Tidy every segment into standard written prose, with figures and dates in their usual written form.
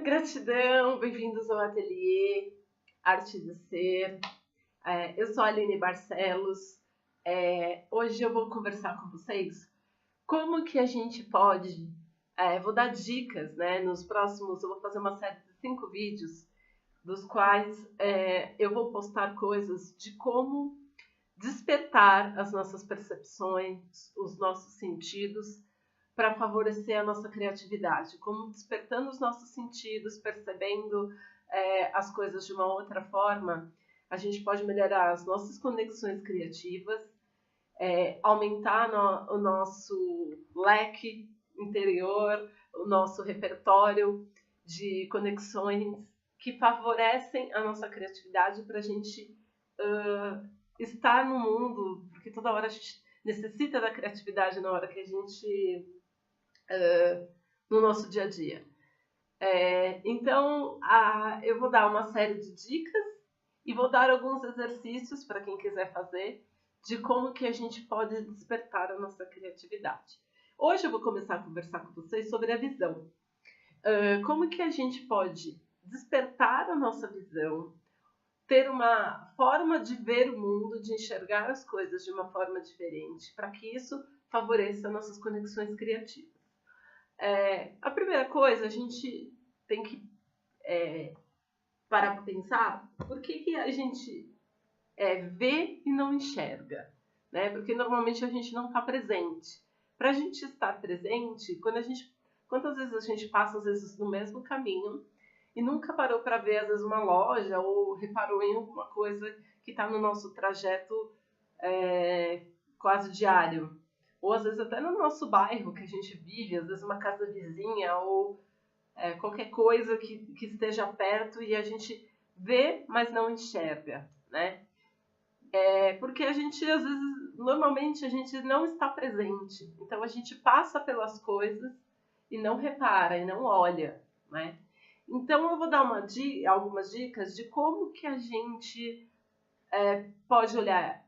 Gratidão, bem-vindos ao Ateliê Arte de Ser. Eu sou a Aline Barcelos. Hoje eu vou conversar com vocês como que a gente pode. Vou dar dicas, né? Nos próximos, eu vou fazer uma série de 5 vídeos, dos quais eu vou postar coisas de como despertar as nossas percepções, os nossos sentidos para favorecer a nossa criatividade, como despertando os nossos sentidos, percebendo as coisas de uma outra forma, a gente pode melhorar as nossas conexões criativas, aumentar o nosso leque interior, o nosso repertório de conexões que favorecem a nossa criatividade para a gente estar no mundo, porque toda hora a gente necessita da criatividade na hora que a gente no nosso dia a dia. Então, eu vou dar uma série de dicas e vou dar alguns exercícios para quem quiser fazer de como que a gente pode despertar a nossa criatividade. Hoje eu vou começar a conversar com vocês sobre a visão. Como que a gente pode despertar a nossa visão, ter uma forma de ver o mundo, de enxergar as coisas de uma forma diferente, para que isso favoreça nossas conexões criativas. A primeira coisa, a gente tem que parar para pensar por que a gente vê e não enxerga, né? Porque normalmente a gente não está presente. Para a gente estar presente, quantas vezes a gente passa às vezes no mesmo caminho e nunca parou para ver às vezes uma loja ou reparou em alguma coisa que está no nosso trajeto quase diário. Ou às vezes até no nosso bairro que a gente vive, às vezes uma casa vizinha ou qualquer coisa que esteja perto e a gente vê, mas não enxerga, né? Porque a gente, às vezes, normalmente a gente não está presente. Então a gente passa pelas coisas e não repara, e não olha, né? Então eu vou dar algumas dicas de como que a gente pode olhar,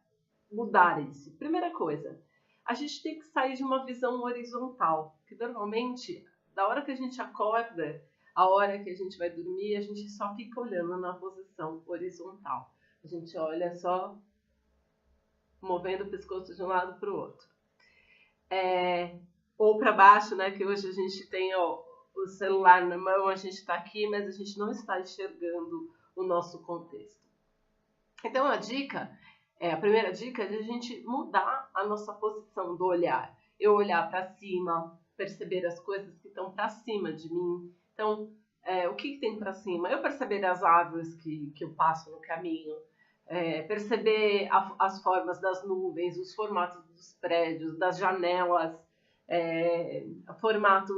mudar isso. Primeira coisa, a gente tem que sair de uma visão horizontal, que normalmente, da hora que a gente acorda, a hora que a gente vai dormir, a gente só fica olhando na posição horizontal. A gente olha só movendo o pescoço de um lado para o outro. Ou para baixo, né? Que hoje a gente tem o celular na mão, a gente está aqui, mas a gente não está enxergando o nosso contexto. Então a primeira dica é de a gente mudar a nossa posição do olhar. Eu olhar para cima, perceber as coisas que estão para cima de mim. Então, o que tem para cima? Eu perceber as árvores que eu passo no caminho, perceber as formas das nuvens, os formatos dos prédios, das janelas, formato,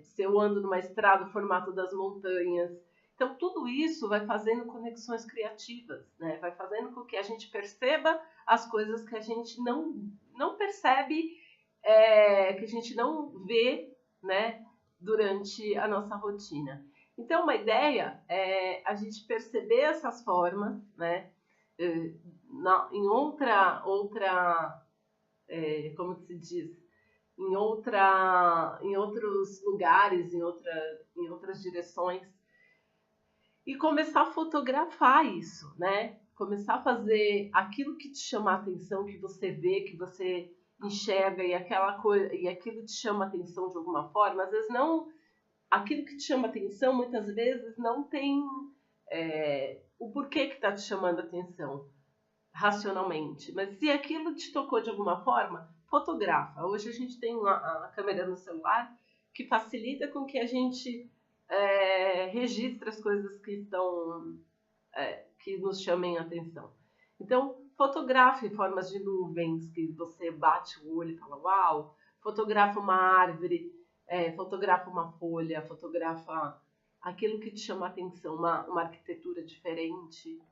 se eu ando numa estrada, o formato das montanhas. Então, tudo isso vai fazendo conexões criativas, né? Vai fazendo com que a gente perceba as coisas que a gente não percebe, que a gente não vê, né, durante a nossa rotina. Então, uma ideia é a gente perceber essas formas, né, em outra como se diz, em outros lugares, em outras direções, e começar a fotografar isso, né? Começar a fazer aquilo que te chama a atenção, que você vê, que você enxerga e aquilo te chama a atenção de alguma forma. Às vezes não, aquilo que te chama a atenção muitas vezes não tem o porquê que está te chamando a atenção racionalmente. Mas se aquilo te tocou de alguma forma, fotografa. Hoje a gente tem a câmera no celular que facilita com que a gente registre as coisas que nos chamem a atenção. Então, fotografe formas de nuvens que você bate o olho e fala, uau! Fotografa uma árvore, fotografa uma folha, fotografa aquilo que te chama a atenção, uma arquitetura diferente.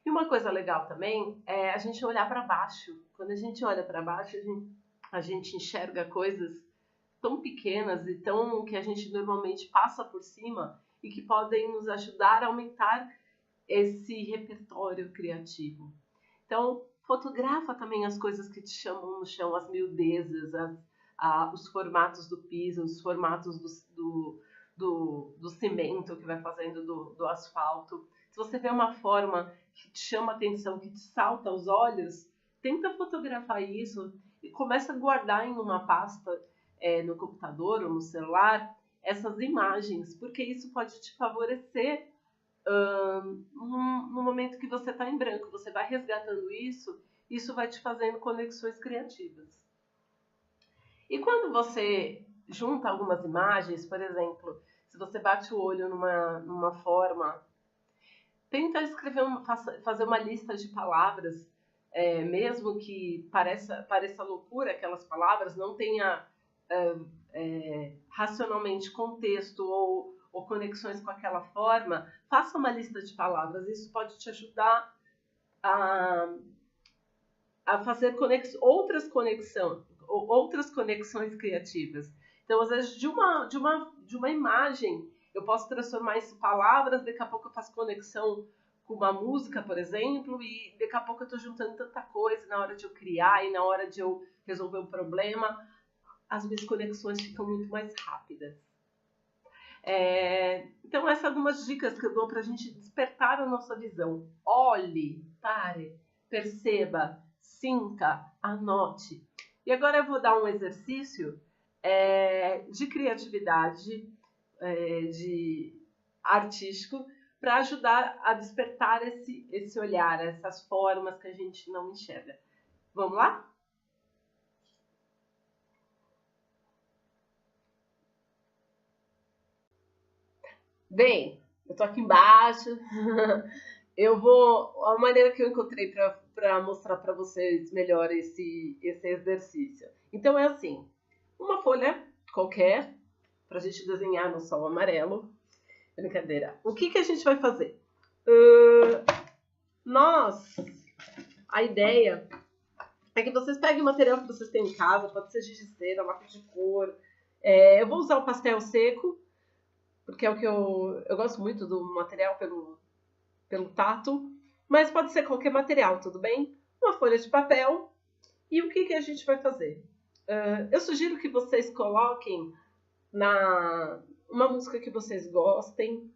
E uma coisa legal também é a gente olhar para baixo. Quando a gente olha para baixo, a gente enxerga coisas tão pequenas e tão que a gente normalmente passa por cima e que podem nos ajudar a aumentar esse repertório criativo. Então, fotografa também as coisas que te chamam no chão, as miudezas, os formatos do piso, os formatos do cimento que vai fazendo do asfalto. Se você vê uma forma que te chama a atenção, que te salta aos olhos, tenta fotografar isso e começa a guardar em uma pasta no computador ou no celular essas imagens, porque isso pode te favorecer no momento que você está em branco. Você vai resgatando isso vai te fazendo conexões criativas. E quando você junta algumas imagens, por exemplo, se você bate o olho numa forma, tenta escrever, fazer uma lista de palavras, mesmo que pareça loucura aquelas palavras, não tenha racionalmente contexto ou conexões com aquela forma, faça uma lista de palavras. Isso pode te ajudar a fazer outras conexões criativas. Então, às vezes, de uma imagem, eu posso transformar isso em palavras, daqui a pouco eu faço conexão com uma música, por exemplo, e daqui a pouco eu estou juntando tanta coisa na hora de eu criar e na hora de eu resolver um problema, as minhas conexões ficam muito mais rápidas. Então, essas são algumas dicas que eu dou para a gente despertar a nossa visão. Olhe, pare, perceba, sinta, anote. E agora eu vou dar um exercício de criatividade, de artístico, para ajudar a despertar esse olhar, essas formas que a gente não enxerga. Vamos lá? Bem, eu tô aqui embaixo. A maneira que eu encontrei para mostrar para vocês melhor esse exercício. Então é assim, uma folha qualquer, para a gente desenhar no sol amarelo. Brincadeira. O que a gente vai fazer? A ideia é que vocês peguem o material que vocês têm em casa, pode ser giz de cera, lápis de cor. Eu vou usar o pastel seco, porque é o que eu gosto muito do material pelo tato, mas pode ser qualquer material, tudo bem? Uma folha de papel. E o que a gente vai fazer? Eu sugiro que vocês coloquem uma música que vocês gostem,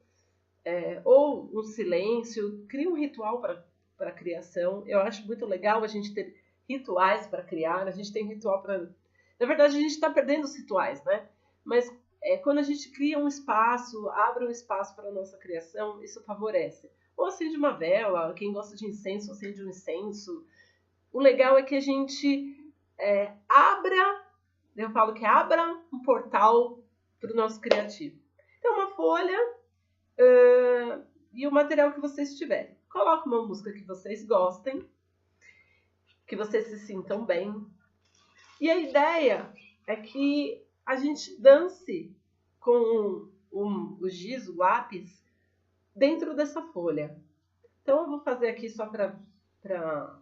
ou um silêncio, crie um ritual para a criação. Eu acho muito legal a gente ter rituais para criar, a gente tem ritual para... Na verdade, a gente está perdendo os rituais, né? Mas quando a gente cria um espaço, abre um espaço para a nossa criação, isso favorece. Ou acende uma vela, quem gosta de incenso, acende um incenso. O legal é que a gente eu falo que abra um portal para o nosso criativo. Então, uma folha e o material que vocês tiverem. Coloque uma música que vocês gostem, que vocês se sintam bem. E a ideia é que a gente dance com o giz, o lápis, dentro dessa folha. Então, eu vou fazer aqui só para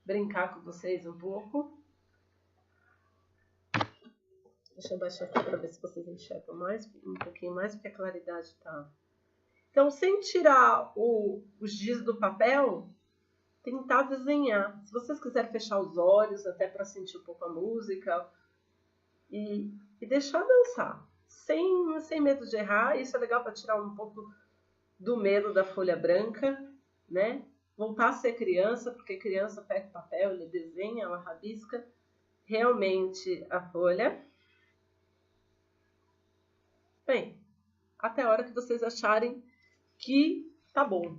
brincar com vocês um pouco. Deixa eu baixar aqui para ver se vocês enxergam um pouquinho mais, porque a claridade tá... Então, sem tirar os giz do papel, tentar desenhar. Se vocês quiserem fechar os olhos, até para sentir um pouco a música, e deixar dançar, sem medo de errar. Isso é legal para tirar um pouco do medo da folha branca, né? Voltar a ser criança, porque criança pega papel, ele desenha, ela rabisca realmente a folha. Bem, até a hora que vocês acharem que tá bom.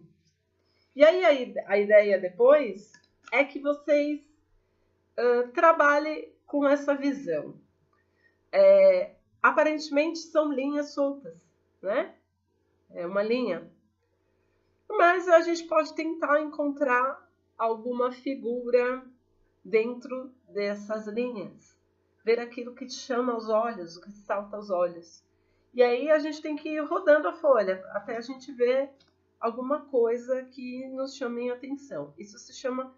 E aí a ideia depois é que vocês trabalhem com essa visão. Aparentemente são linhas soltas, né? É uma linha. Mas a gente pode tentar encontrar alguma figura dentro dessas linhas. Ver aquilo que te chama aos olhos, o que salta aos olhos. E aí a gente tem que ir rodando a folha até a gente ver alguma coisa que nos chame a atenção. Isso se chama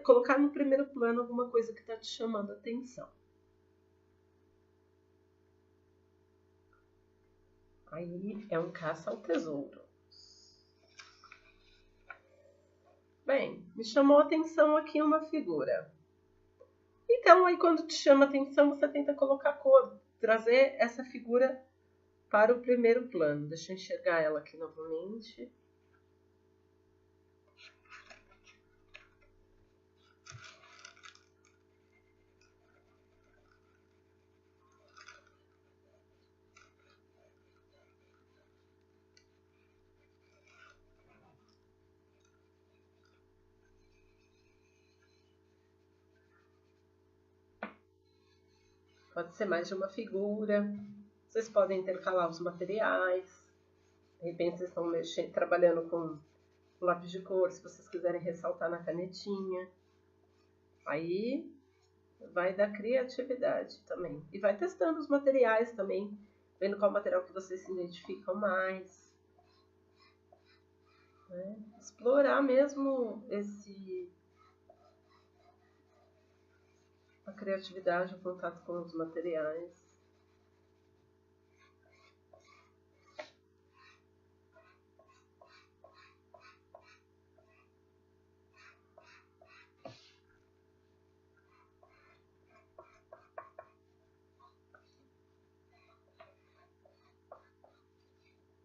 colocar no primeiro plano alguma coisa que está te chamando a atenção. Aí é um caça ao tesouro. Bem, me chamou a atenção aqui uma figura. Então, aí quando te chama a atenção, você tenta colocar cor, trazer essa figura para o primeiro plano. Deixa eu enxergar ela aqui novamente. Pode ser mais de uma figura. Vocês podem intercalar os materiais. De repente vocês estão trabalhando com lápis de cor, se vocês quiserem ressaltar na canetinha. Aí vai da criatividade também. E vai testando os materiais também, vendo qual material que vocês se identificam mais. Né? Explorar mesmo a criatividade, o contato com os materiais.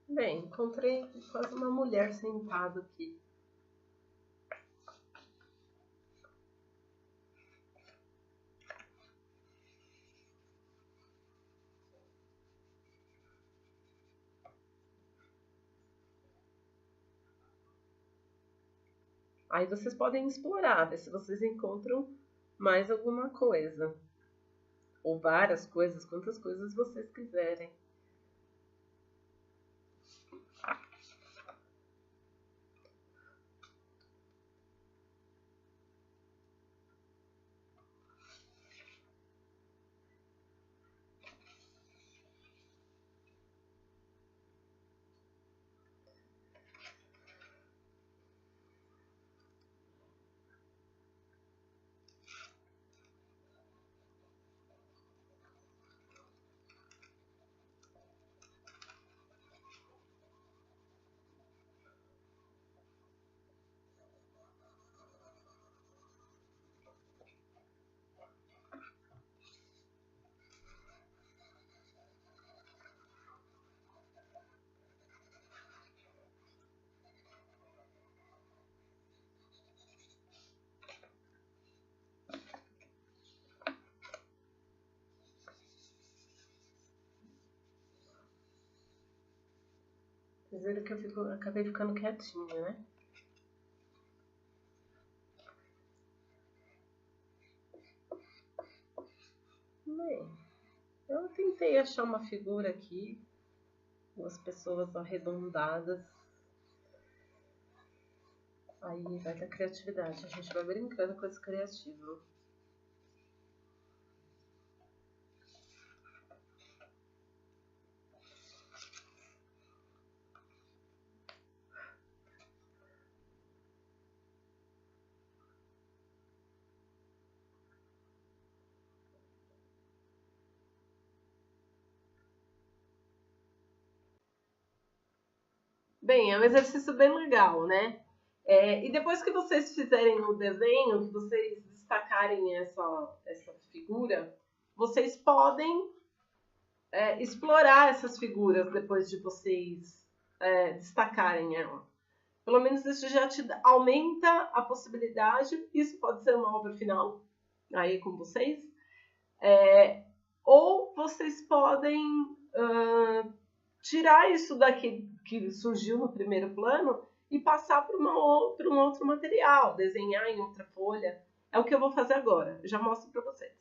Bem, encontrei quase uma mulher sentada aqui. Aí vocês podem explorar, ver se vocês encontram mais alguma coisa. Ou várias coisas, quantas coisas vocês quiserem. Vocês viram que eu acabei ficando quietinha, né? Bem, eu tentei achar uma figura aqui, duas pessoas arredondadas. Aí vai da criatividade, a gente vai brincando com esse criativo. Bem, é um exercício bem legal, né? E depois que vocês fizerem o desenho, que vocês destacarem essa figura, vocês podem explorar essas figuras depois de vocês destacarem ela. Pelo menos isso já te aumenta a possibilidade. Isso pode ser uma obra final, aí com vocês. Ou vocês podem tirar isso daqui que surgiu no primeiro plano e passar para um outro material, desenhar em outra folha. É o que eu vou fazer agora. Eu já mostro para vocês.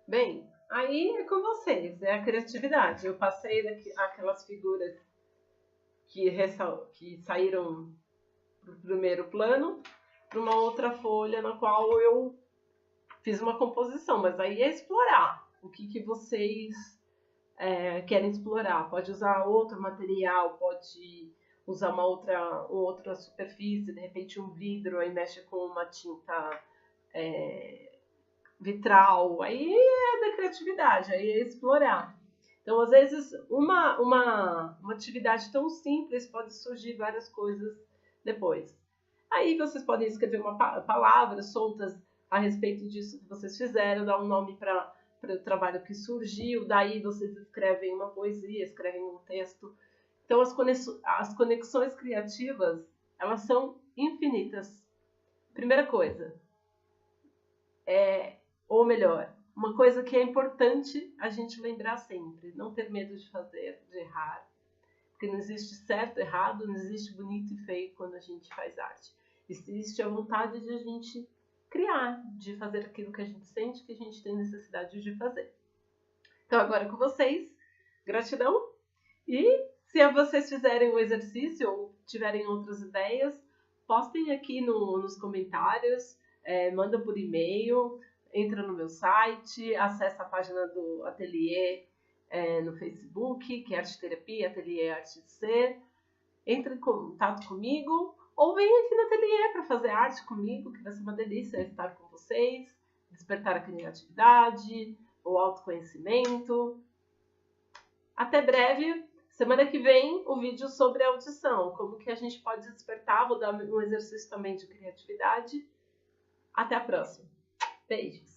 Bem, aí é com vocês, é a criatividade. Eu passei aquelas figuras que saíram do primeiro plano para uma outra folha na qual eu fiz uma composição, mas aí é explorar o que vocês querem explorar. Pode usar outro material, pode usar uma outra superfície, de repente um vidro, aí mexe com uma tinta vitral. Aí é da criatividade, aí é explorar. Então, às vezes, uma atividade tão simples pode surgir várias coisas depois. Aí vocês podem escrever palavras soltas a respeito disso que vocês fizeram, dar um nome para o trabalho que surgiu, daí vocês escrevem uma poesia, escrevem um texto. Então, as conexões criativas, elas são infinitas. Primeira coisa, ou melhor, uma coisa que é importante a gente lembrar sempre, não ter medo de fazer, de errar. Porque não existe certo, errado, não existe bonito e feio quando a gente faz arte. Existe a vontade de a gente criar, de fazer aquilo que a gente sente, que a gente tem necessidade de fazer. Então agora com vocês, gratidão. E se vocês fizerem o exercício ou tiverem outras ideias, postem aqui nos comentários, manda por e-mail, entra no meu site, acessa a página do ateliê no Facebook, que é Arte Terapia, Ateliê Arte de Ser. Entre em contato comigo ou vem aqui no ateliê para fazer arte comigo, que vai ser uma delícia estar com vocês, despertar a criatividade, o autoconhecimento. Até breve. Semana que vem o vídeo sobre a audição, como que a gente pode despertar, vou dar um exercício também de criatividade. Até a próxima. Beijos!